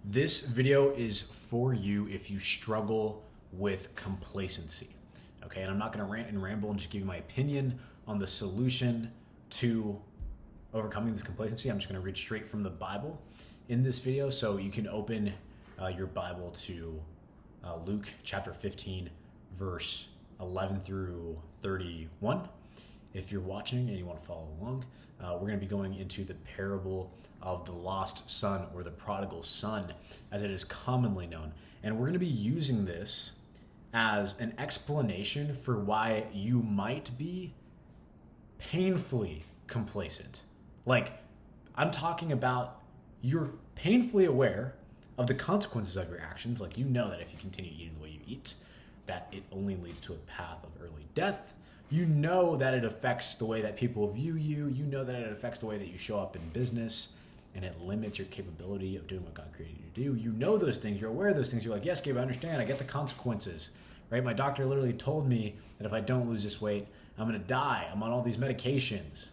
This video is for you if you struggle with complacency. Okay, and I'm not going to rant and ramble and just give you my opinion on the solution to overcoming this complacency. I'm just going to read straight from the Bible in this video. So you can open your Bible to Luke chapter 15, verse 11 through 31. If you're watching and you want to follow along, we're going to be going into the parable of the lost son, or the prodigal son, as it is commonly known. And we're going to be using this as an explanation for why you might be painfully complacent. Like, I'm talking about you're painfully aware of the consequences of your actions. Like, you know that if you continue eating the way you eat, that it only leads to a path of early death. You know that it affects the way that people view you. You know that it affects the way that you show up in business, and it limits your capability of doing what God created you to do. You know those things. You're aware of those things. You're like, yes, Gabe, I understand. I get the consequences, right? My doctor literally told me that if I don't lose this weight, I'm going to die. I'm on all these medications,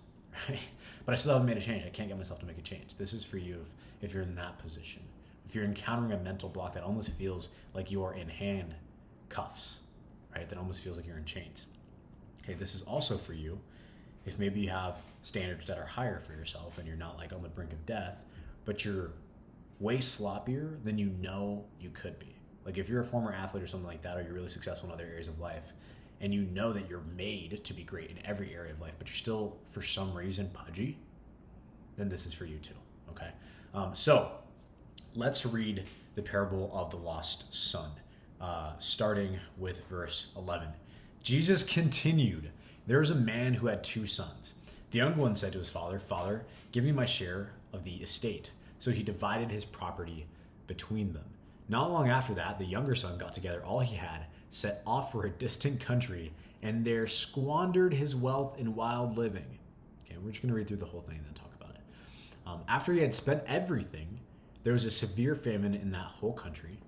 right? But I still haven't made a change. I can't get myself to make a change. This is for you if you're in that position. If you're encountering a mental block that almost feels like you are in handcuffs, right? That almost feels like you're in chains. Okay, this is also for you if maybe you have standards that are higher for yourself and you're not like on the brink of death, but you're way sloppier than you know you could be. Like if you're a former athlete or something like that, or you're really successful in other areas of life, and you know that you're made to be great in every area of life, but you're still for some reason pudgy, then this is for you too, okay? So let's read the parable of the lost son, starting with verse 11. Jesus continued, "There was a man who had 2 sons. The younger one said to his father, 'Father, give me my share of the estate.' So he divided his property between them. Not long after that, the younger son got together all he had, set off for a distant country, and there squandered his wealth in wild living." Okay, we're just going to read through the whole thing and then talk about it. After he had spent everything, there was a severe famine in that whole country,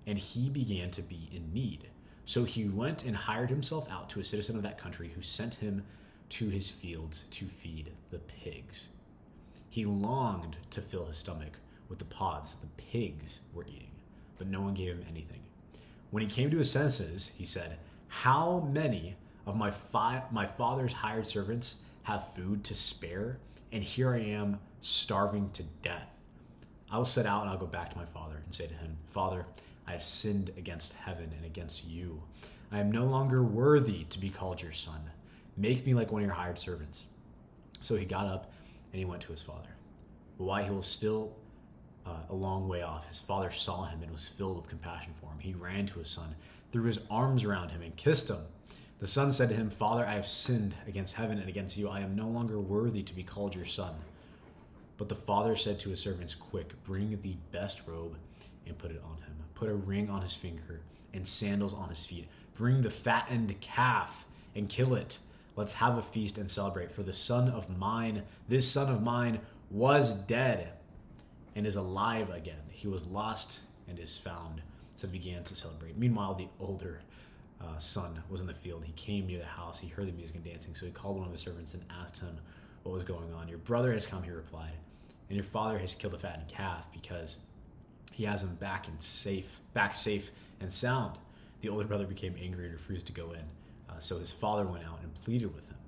and he began to be in need. So he went and hired himself out to a citizen of that country, who sent him to his fields to feed the pigs. He longed to fill his stomach with the pods that the pigs were eating, but no one gave him anything. When he came to his senses, he said, "How many of my father's hired servants have food to spare, and here I am starving to death? I will set out and I'll go back to my father and say to him, 'Father, I have sinned against heaven and against you. I am no longer worthy to be called your son. Make me like one of your hired servants.' So he got up and he went to his father. But while he was still a long way off, his father saw him and was filled with compassion for him. He ran to his son, threw his arms around him, and kissed him. The son said to him, 'Father, I have sinned against heaven and against you. I am no longer worthy to be called your son.' But the father said to his servants, 'Quick, bring the best robe and put it on him. Put a ring on his finger and sandals on his feet. Bring the fattened calf and kill it. Let's have a feast and celebrate. For this son of mine was dead and is alive again. He was lost and is found.' So they began to celebrate. Meanwhile, the older son was in the field. He came near the house. He heard the music and dancing. So he called one of his servants and asked him what was going on. 'Your brother has come,' he replied, 'and your father has killed a fattened calf because he has him back safe and sound.' The older brother became angry and refused to go in. So his father went out and pleaded with him.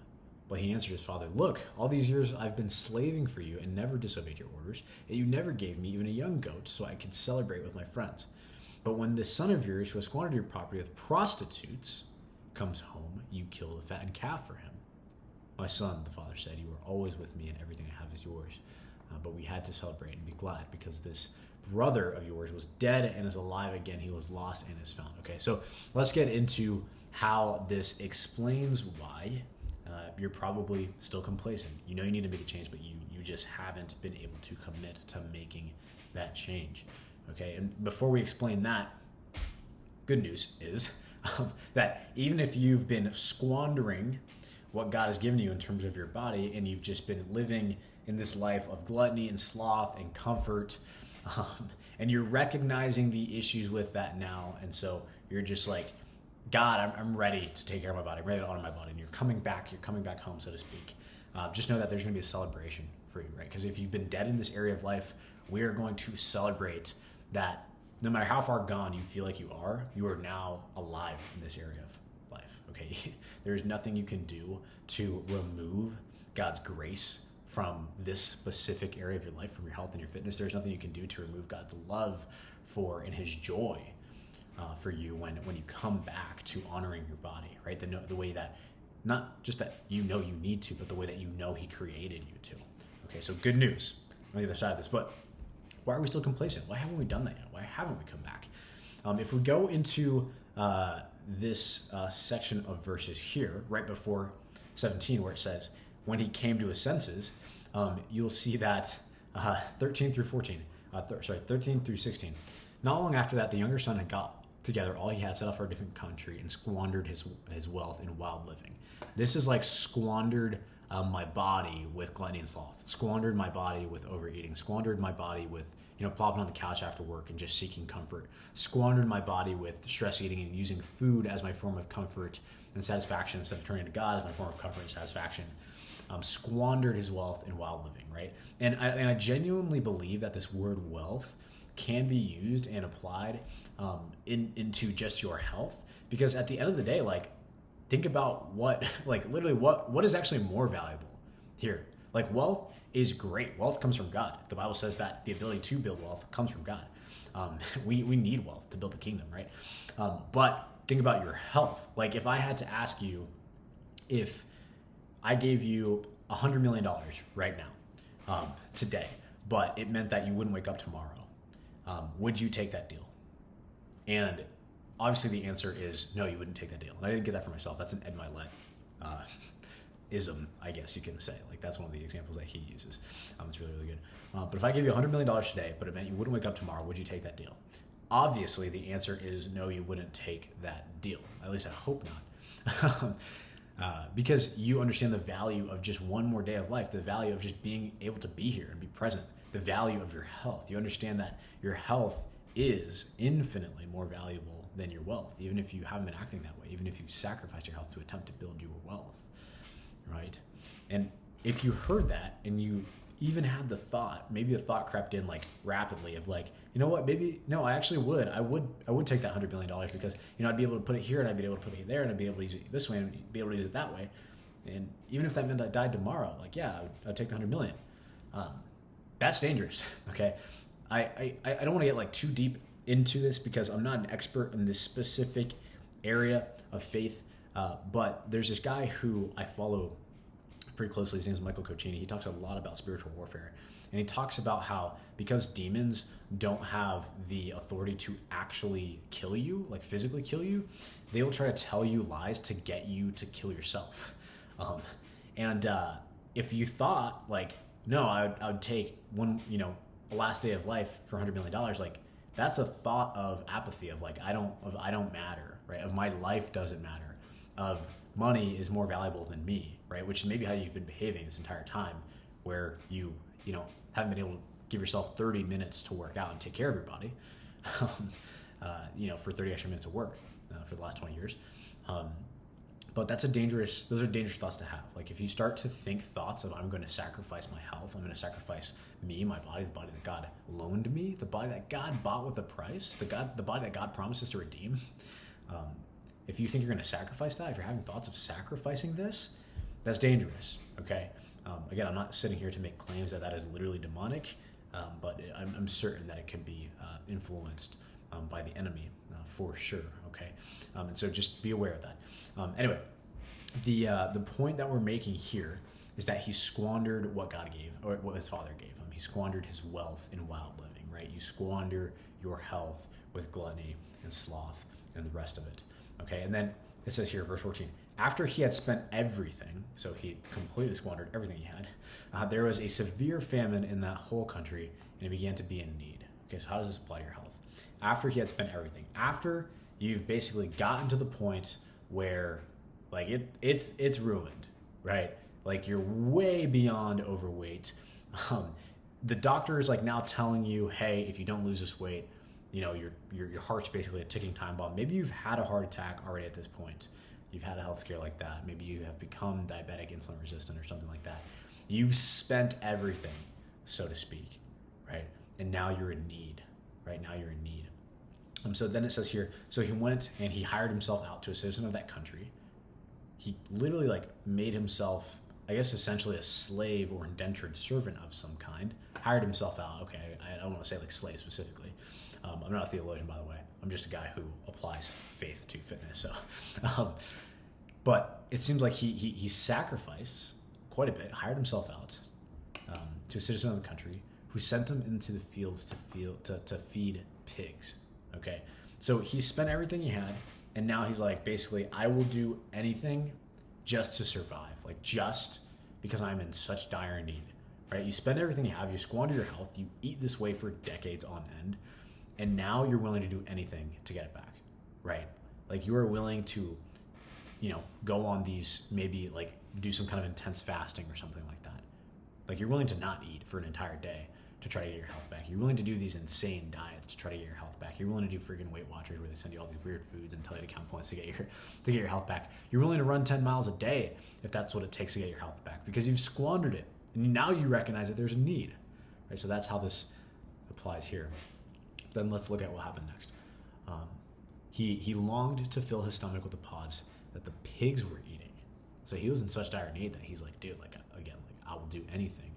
But he answered his father, 'Look, all these years I've been slaving for you and never disobeyed your orders, and you never gave me even a young goat so I could celebrate with my friends. But when this son of yours, who has squandered your property with prostitutes, comes home, you kill the fattened calf for him.' 'My son,' the father said, 'you are always with me and everything I have is yours. But we had to celebrate and be glad because this brother of yours was dead and is alive again. He was lost and is found.'" Okay, so let's get into how this explains why you're probably still complacent. You know you need to make a change, but you just haven't been able to commit to making that change. Okay, and before we explain that, good news is that even if you've been squandering what God has given you in terms of your body, and you've just been living in this life of gluttony and sloth and comfort, and you're recognizing the issues with that now, and so you're just like, "God, I'm ready to take care of my body. I'm ready to honor my body." And you're coming back home, so to speak. Just know that there's going to be a celebration for you, right? Because if you've been dead in this area of life, we are going to celebrate that no matter how far gone you feel like you are now alive in this area of life. Okay, there's nothing you can do to remove God's grace from this specific area of your life, from your health and your fitness. There's nothing you can do to remove God's love for and his joy for you when you come back to honoring your body, right? The way that, not just that you need to, but the way that he created you to. Okay, so good news on the other side of this. But why are we still complacent? Why haven't we done that yet? Why haven't we come back? If we go into this section of verses here, right before 17, where it says, when he came to his senses, you'll see that 13 through 16. Not long after that, the younger son had got together all he had, set off for a different country, and squandered his wealth in wild living. This is like squandered my body with gluttony and sloth, squandered my body with overeating, squandered my body with plopping on the couch after work and just seeking comfort, squandered my body with stress eating and using food as my form of comfort and satisfaction instead of turning to God as my form of comfort and satisfaction. Squandered his wealth in wild living, right? And I genuinely believe that this word wealth can be used and applied into just your health, because at the end of the day, like, think about what is actually more valuable here. Like, wealth is great. Wealth comes from God. The Bible says that the ability to build wealth comes from God. We need wealth to build the kingdom, right? But think about your health. Like, if I had to ask you, if I gave you $100 million right now, today, but it meant that you wouldn't wake up tomorrow, would you take that deal? And obviously the answer is no, you wouldn't take that deal. And I didn't get that for myself. That's an Ed Milet ism, I guess you can say. Like, that's one of the examples that he uses. It's really, really good. But if I gave you $100 million today, but it meant you wouldn't wake up tomorrow, would you take that deal? Obviously the answer is no, you wouldn't take that deal. At least I hope not. Because you understand the value of just one more day of life, the value of just being able to be here and be present, the value of your health. You understand that your health is infinitely more valuable than your wealth, even if you haven't been acting that way, even if you've sacrificed your health to attempt to build your wealth, right? And if you heard that and you even had the thought, maybe the thought crept in like rapidly of like, you know what, maybe, no, I actually would. I would take that $100 million because, I'd be able to put it here and I'd be able to put it there and I'd be able to use it this way and be able to use it that way. And even if that meant I died tomorrow, like, yeah, I'd take the $100 million. That's dangerous, okay? I don't want to get like too deep into this because I'm not an expert in this specific area of faith, but there's this guy who I follow pretty closely. His name is Michael Cochini. He talks a lot about spiritual warfare, and he talks about how because demons don't have the authority to actually kill you, like physically kill you, they will try to tell you lies to get you to kill yourself. And if you thought like, no, I would take one, a last day of life for $100 million, like, that's a thought of apathy, of like, I don't matter, right? Of my life doesn't matter, of money is more valuable than me, right? Which is maybe how you've been behaving this entire time, where you haven't been able to give yourself 30 minutes to work out and take care of your body, for 30 extra minutes of work for the last 20 years. But those are dangerous thoughts to have. Like, if you start to think thoughts of, I'm going to sacrifice my health, I'm going to sacrifice me, my body, the body that God loaned me, the body that God bought with a price, the body that God promises to redeem. If you think you're going to sacrifice that, if you're having thoughts of sacrificing this, that's dangerous, okay? Again, I'm not sitting here to make claims that is literally demonic, but I'm certain that it can be influenced by the enemy for sure, okay? And so just be aware of that. Anyway, the point that we're making here is that he squandered what God gave, or what his father gave him. He squandered his wealth in wild living, right? You squander your health with gluttony and sloth and the rest of it, okay? And then it says here, verse 14, after he had spent everything, so he completely squandered everything he had, there was a severe famine in that whole country, and he began to be in need. Okay, so how does this apply to your health? After he had spent everything, after you've basically gotten to the point where like it's ruined, right? Like, you're way beyond overweight. The doctor is like now telling you, hey, if you don't lose this weight, your heart's basically a ticking time bomb. Maybe you've had a heart attack already at this point. You've had a health scare like that. Maybe you have become diabetic, insulin resistant, or something like that. You've spent everything, so to speak, right? And now you're in need. right? Now you're in need. So then it says here, so he went and he hired himself out to a citizen of that country. He literally like made himself, I guess, essentially a slave or indentured servant of some kind. Hired himself out. Okay, I don't want to say like slave specifically. I'm not a theologian, by the way. I'm just a guy who applies faith to fitness. So, but it seems like he sacrificed quite a bit, hired himself out to a citizen of the country who sent him into the fields to feed pigs. Okay, so he spent everything he had, and now he's like, basically, I will do anything just to survive, like just because I'm in such dire need, right? You spend everything you have, you squander your health, you eat this way for decades on end, and now you're willing to do anything to get it back, right? Like you are willing to, go on these, maybe like do some kind of intense fasting or something like that. Like you're willing to not eat for an entire day to try to get your health back. You're willing to do these insane diets to try to get your health back. You're willing to do freaking Weight Watchers where they send you all these weird foods and tell you to count points to get your health back. You're willing to run 10 miles a day if that's what it takes to get your health back because you've squandered it. And now you recognize that there's a need, right? So that's how this applies here. Then let's look at what happened next. He longed to fill his stomach with the pods that the pigs were eating. So he was in such dire need that he's like, dude, I will do anything.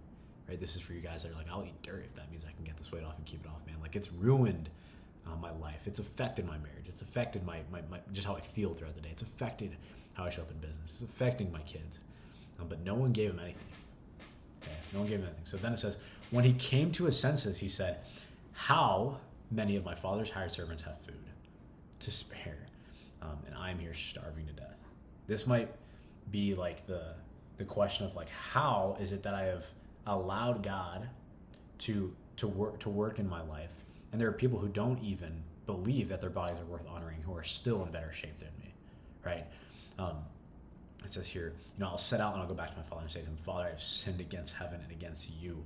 Right? This is for you guys that are like, I'll eat dirt if that means I can get this weight off and keep it off, man. Like it's ruined my life. It's affected my marriage. It's affected my just how I feel throughout the day. It's affected how I show up in business. It's affecting my kids. But no one gave him anything. Okay? No one gave him anything. So then it says, when he came to his senses, he said, how many of my father's hired servants have food to spare? And I'm here starving to death. This might be like the question of like, how is it that I have allowed God to work in my life, and there are people who don't even believe that their bodies are worth honoring, who are still in better shape than me, right? It says here, I'll set out and I'll go back to my father and say to him, Father, I have sinned against heaven and against you.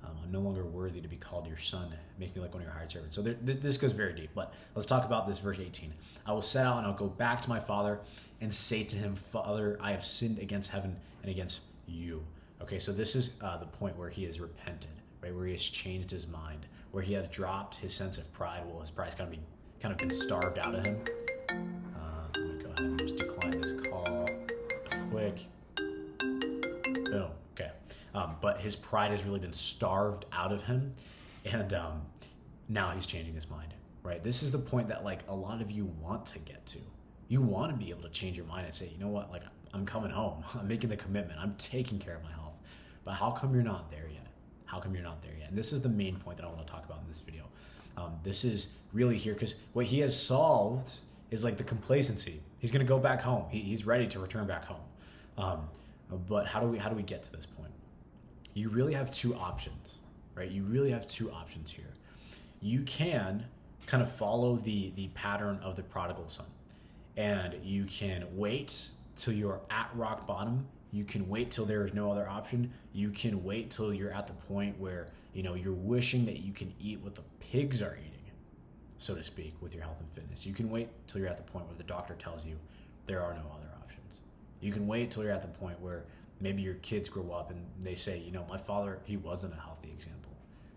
I'm no longer worthy to be called your son. Make me like one of your hired servants. So this goes very deep, but let's talk about this verse 18. I will set out and I'll go back to my father and say to him, Father, I have sinned against heaven and against you. Okay, so this is the point where he has repented, right? Where he has changed his mind, where he has dropped his sense of pride. Well, his pride's kind of been starved out of him. I'm gonna go ahead and just decline this call real quick. Boom. Okay. But his pride has really been starved out of him, and now he's changing his mind, right? This is the point that like a lot of you want to get to. You want to be able to change your mind and say, you know what, like I'm coming home. I'm making the commitment. I'm taking care of my health. But how come you're not there yet? How come you're not there yet? And this is the main point that I want to talk about in this video. This is really here because what he has solved is like the complacency. He's going to go back home. He's ready to return back home. But how do we get to this point? You really have two options, right? You really have two options here. You can kind of follow the pattern of the prodigal son, and you can wait till you're at rock bottom. You can wait till there is no other option. You can wait till you're at the point where, you're wishing that you can eat what the pigs are eating, so to speak, with your health and fitness. You can wait till you're at the point where the doctor tells you there are no other options. You can wait till you're at the point where maybe your kids grow up and they say, my father, he wasn't a healthy example.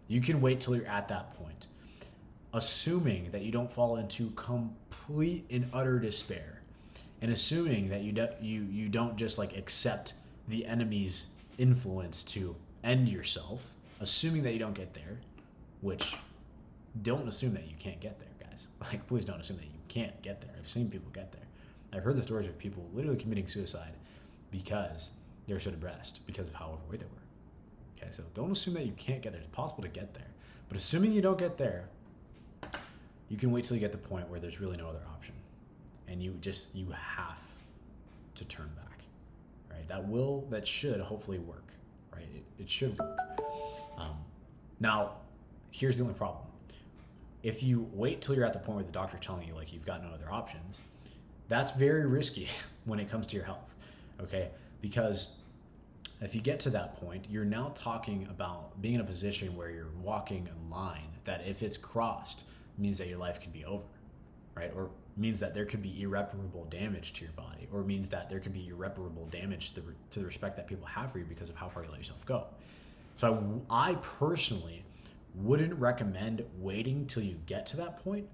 You can wait till you're at that point, assuming that you don't fall into complete and utter despair. And assuming that you don't just like accept the enemy's influence to end yourself, assuming that you don't get there, which don't assume that you can't get there, guys. Like, please don't assume that you can't get there. I've seen people get there. I've heard the stories of people literally committing suicide because they're so depressed because of how overweight they were. Okay, so don't assume that you can't get there. It's possible to get there. But assuming you don't get there, you can wait till you get to the point where there's really no other option. And you have to turn back, right? That should hopefully work, right? It should work. Now, here's the only problem. If you wait till you're at the point where the doctor's telling you like you've got no other options, that's very risky when it comes to your health, okay? Because if you get to that point, you're now talking about being in a position where you're walking a line that if it's crossed means that your life can be over, right? Or means that there could be irreparable damage to your body, or means that there could be irreparable damage to the respect that people have for you because of how far you let yourself go. So I personally Wouldn't recommend waiting till you get to that point,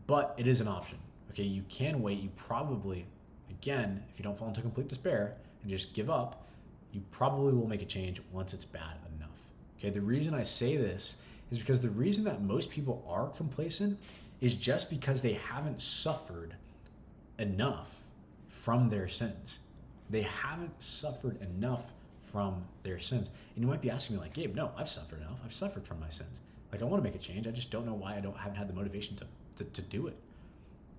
but it is an option. Okay, you can wait. You probably, again, if you don't fall into complete despair and just give up, you probably will make a change once it's bad enough. Okay, the reason I say this is because the reason that most people are complacent is just because they haven't suffered enough from their sins. They haven't suffered enough from their sins. And you might be asking me like, Gabe, no, I've suffered enough. I've suffered from my sins. Like, I want to make a change. I just don't know why haven't had the motivation to do it.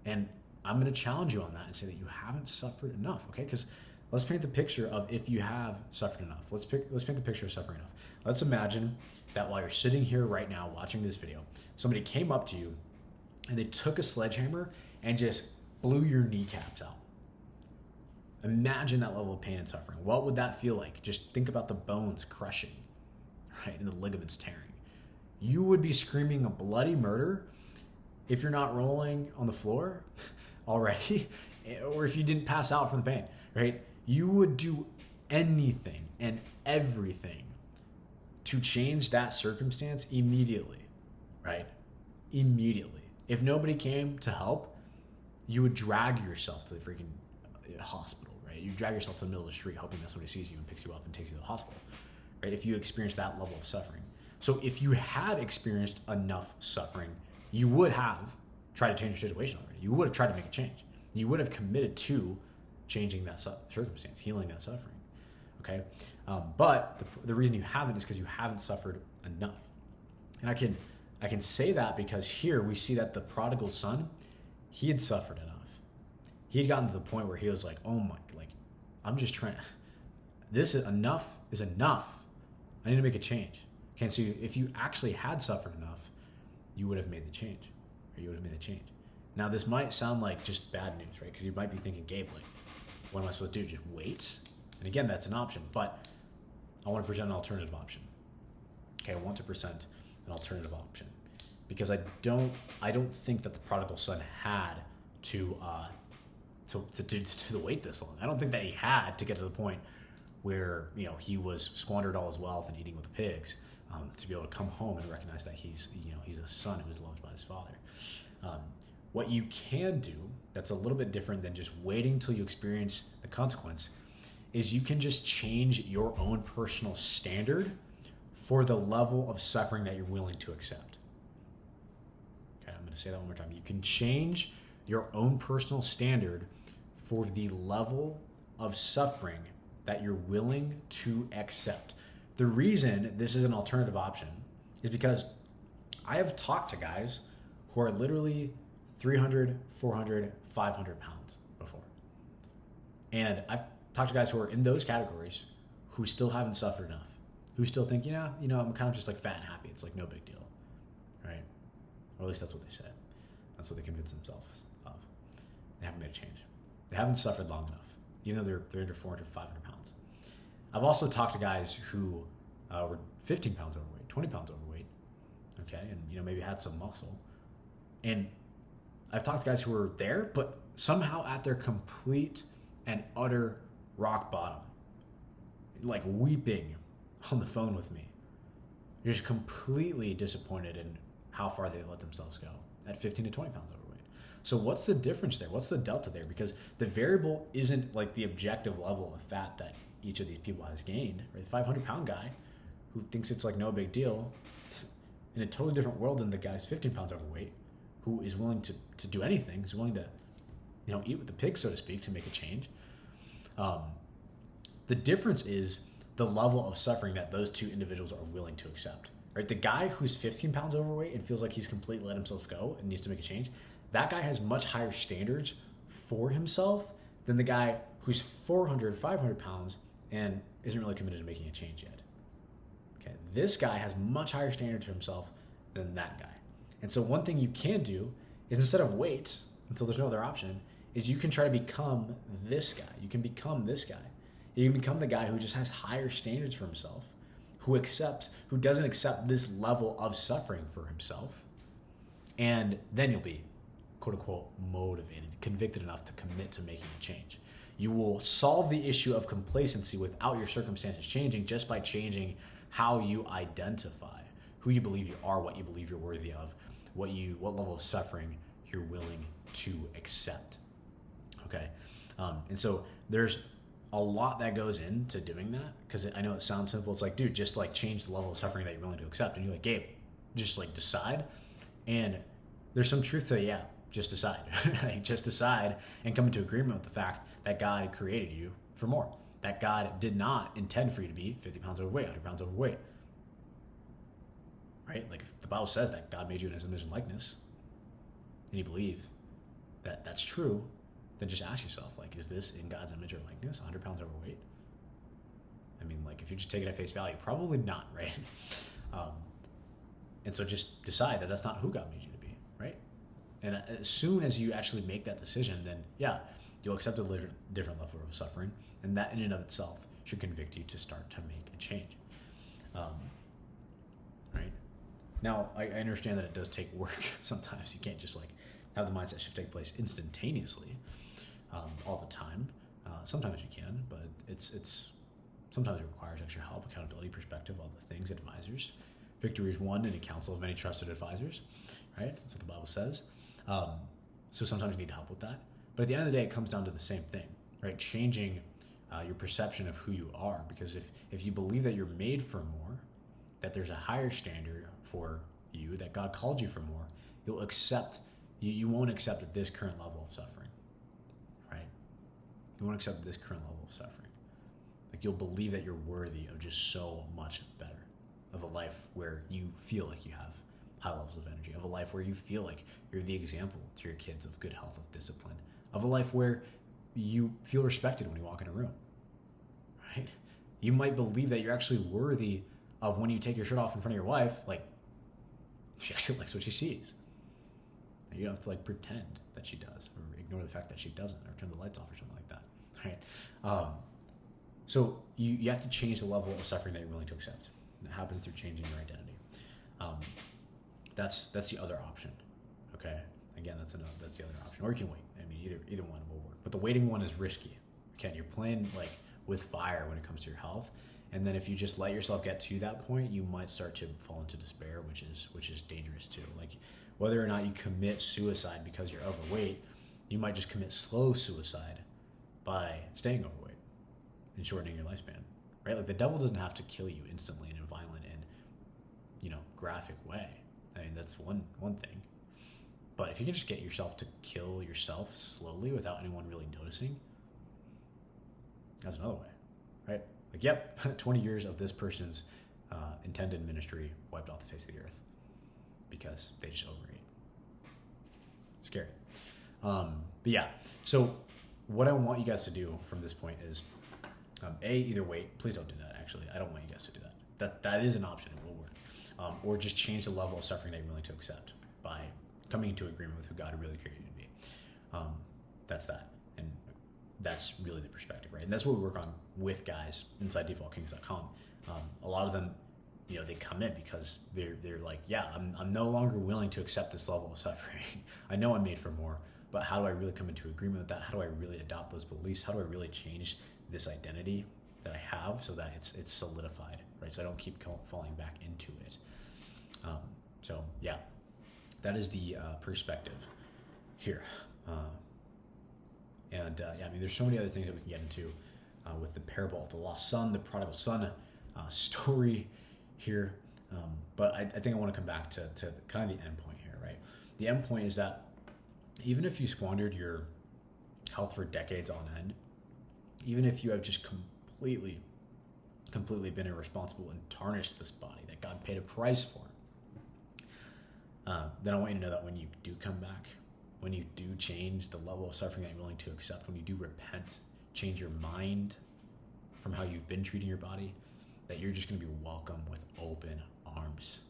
And I'm going to challenge you on that and say that you haven't suffered enough, okay? Because let's paint the picture of if you have suffered enough. Let's paint the picture of suffering enough. Let's imagine that while you're sitting here right now watching this video, somebody came up to you and they took a sledgehammer and just blew your kneecaps out. Imagine that level of pain and suffering. What would that feel like? Just think about the bones crushing, right, and the ligaments tearing. You would be screaming a bloody murder if you're not rolling on the floor already, or if you didn't pass out from the pain, right? You would do anything and everything to change that circumstance immediately, right? Immediately. If nobody came to help, you would drag yourself to the freaking hospital, right? You drag yourself to the middle of the street hoping that somebody sees you and picks you up and takes you to the hospital, right? If you experience that level of suffering. So if you had experienced enough suffering, you would have tried to change your situation already. You would have tried to make a change. You would have committed to changing that circumstance, healing that suffering, okay? But the reason you haven't is because you haven't suffered enough. And I can say that because here we see that the prodigal son, he had suffered enough. He had gotten to the point where he was like, oh my, like, I'm just trying, this is enough. I need to make a change. Okay, so if you actually had suffered enough, you would have made the change, or you would have made the change. Now, this might sound like just bad news, right? Because you might be thinking, Gabe, like, what am I supposed to do? Just wait? And again, that's an option, but I want to present an alternative option. Okay, I want to present an alternative option because I don't think that the prodigal son had to wait this long. I don't think that he had to get to the point where, you know, he was squandered all his wealth and eating with the pigs, to be able to come home and recognize that he's a son who is loved by his father. What you can do that's a little bit different than just waiting till you experience the consequence is you can just change your own personal standard for the level of suffering that you're willing to accept. Okay, I'm going to say that one more time. You can change your own personal standard for the level of suffering that you're willing to accept. The reason this is an alternative option is because I have talked to guys who are literally 300, 400, 500 pounds before. And I've talked to guys who are in those categories who still haven't suffered enough, who still think, I'm kind of just like fat and happy. It's like no big deal, right? Or at least that's what they say. That's what they convince themselves of. They haven't made a change. They haven't suffered long enough, even though they're under 400, 500 pounds. I've also talked to guys who were 15 pounds overweight, 20 pounds overweight, okay, and maybe had some muscle. And I've talked to guys who were there, but somehow at their complete and utter rock bottom, like weeping on the phone with me. You're just completely disappointed in how far they let themselves go at 15 to 20 pounds overweight. So what's the difference there? What's the delta there? Because the variable isn't like the objective level of fat that each of these people has gained, right? The 500-pound guy who thinks it's like no big deal in a totally different world than the guy's 15 pounds overweight who is willing to do anything, who's willing to, eat with the pigs, so to speak, to make a change. The difference is the level of suffering that those two individuals are willing to accept, right? The guy who's 15 pounds overweight and feels like he's completely let himself go and needs to make a change, that guy has much higher standards for himself than the guy who's 400, 500 pounds and isn't really committed to making a change yet. Okay, this guy has much higher standards for himself than that guy. And so one thing you can do is instead of wait until there's no other option, is you can try to become this guy. You can become this guy. You can become the guy who just has higher standards for himself, who doesn't accept this level of suffering for himself. And then you'll be, quote unquote, motivated, convicted enough to commit to making a change. You will solve the issue of complacency without your circumstances changing just by changing how you identify who you believe you are, what you believe you're worthy of, what level of suffering you're willing to accept. Okay, and so there's a lot that goes into doing that, because I know it sounds simple. It's like, dude, just like change the level of suffering that you're willing to accept. And you're like, Gabe, just like decide. And there's some truth to it. Yeah, just decide. Like, just decide and come into agreement with the fact that God created you for more. That God did not intend for you to be 50 pounds overweight, 100 pounds overweight. Right? Like, if the Bible says that God made you in his image and likeness, and you believe that that's true, then just ask yourself, like, is this in God's image or likeness, 100 pounds overweight? I mean, like, if you just take it at face value, probably not, right? And so just decide that that's not who God made you to be, right? And as soon as you actually make that decision, then yeah, you'll accept a different level of suffering, and that in and of itself should convict you to start to make a change. Right? Now, I understand that it does take work sometimes. You can't just like have the mindset shift take place instantaneously all the time. Sometimes you can, but it's sometimes it requires extra help, accountability, perspective, all the things, advisors. Victory is won in a council of many trusted advisors, right? That's what the Bible says. So sometimes you need help with that. But at the end of the day, it comes down to the same thing, right? Changing your perception of who you are. Because if you believe that you're made for more, that there's a higher standard for you, that God called you for more, you'll accept, you won't accept this current level of suffering, right? You won't accept this current level of suffering. Like, you'll believe that you're worthy of just so much better, of a life where you feel like you have high levels of energy, of a life where you feel like you're the example to your kids of good health, of discipline, of a life where you feel respected when you walk in a room, right? You might believe that you're actually worthy of, when you take your shirt off in front of your wife, like, she actually likes what she sees. And you don't have to like pretend that she does, or ignore the fact that she doesn't, or turn the lights off or something like that, right? So you have to change the level of suffering that you're willing to accept. That happens through changing your identity. That's the other option. Okay. Again, that's the other option. Or you can wait. I mean, either one will work. But the waiting one is risky. Okay, you're playing like with fire when it comes to your health. And then if you just let yourself get to that point, you might start to fall into despair, which is dangerous too. Like, whether or not you commit suicide because you're overweight, you might just commit slow suicide by staying overweight and shortening your lifespan. Right? Like, the devil doesn't have to kill you instantly in a violent and, graphic way. I mean, that's one thing. But if you can just get yourself to kill yourself slowly without anyone really noticing, that's another way, right? Like, yep, 20 years of this person's intended ministry wiped off the face of the earth because they just overate. Scary. But yeah, so what I want you guys to do from this point is, either wait. Please don't do that, actually. I don't want you guys to do that. That is an option. It will work. Or just change the level of suffering that you're willing to accept by coming into agreement with who God really created you to be. That's that. And that's really the perspective, right? And that's what we work on with guys inside defaultkings.com. A lot of them, they come in because they're like, yeah, I'm no longer willing to accept this level of suffering. I know I'm made for more, but how do I really come into agreement with that? How do I really adopt those beliefs? How do I really change this identity that I have so that it's solidified, right? So I don't keep falling back into it. So yeah, that is the perspective here. Yeah, I mean, there's so many other things that we can get into with the parable of the lost son, the prodigal son story here. But I think I want to come back to kind of the end point here, right? The end point is that even if you squandered your health for decades on end, even if you have just completely been irresponsible and tarnished this body that God paid a price for, then I want you to know that when you do come back, when you do change the level of suffering that you're willing to accept, when you do repent, change your mind from how you've been treating your body, that you're just going to be welcome with open arms.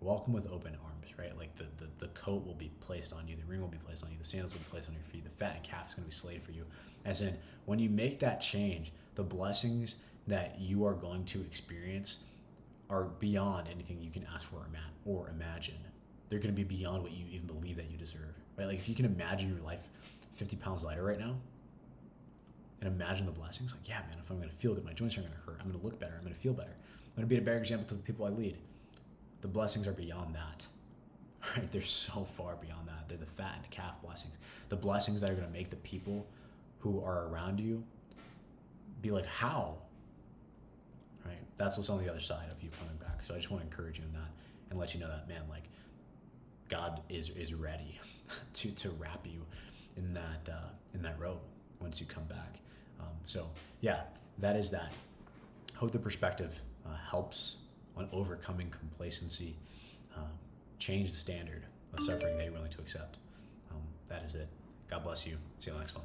Welcome with open arms, right? Like the coat will be placed on you, the ring will be placed on you, the sandals will be placed on your feet, the fattened calf is going to be slayed for you. As in, when you make that change, the blessings that you are going to experience are beyond anything you can ask for or imagine. They're going to be beyond what you even believe that you deserve, right? Like, if you can imagine your life 50 pounds lighter right now, and imagine the blessings, like, yeah, man, if I'm going to feel good, my joints are going to hurt, I'm going to look better, I'm going to feel better, I'm going to be a better example to the people I lead. the blessings are beyond that. Right? They're so far beyond that. They're the fattened calf blessings. The blessings that are going to make the people who are around you be like, how? Right? That's what's on the other side of you coming back. So I just want to encourage you in that and let you know that, man, like, God is ready to wrap you in that robe once you come back. So yeah, that is that. Hope the perspective helps on overcoming complacency. Change the standard of suffering that you're willing to accept. That is it. God bless you. See you on the next one.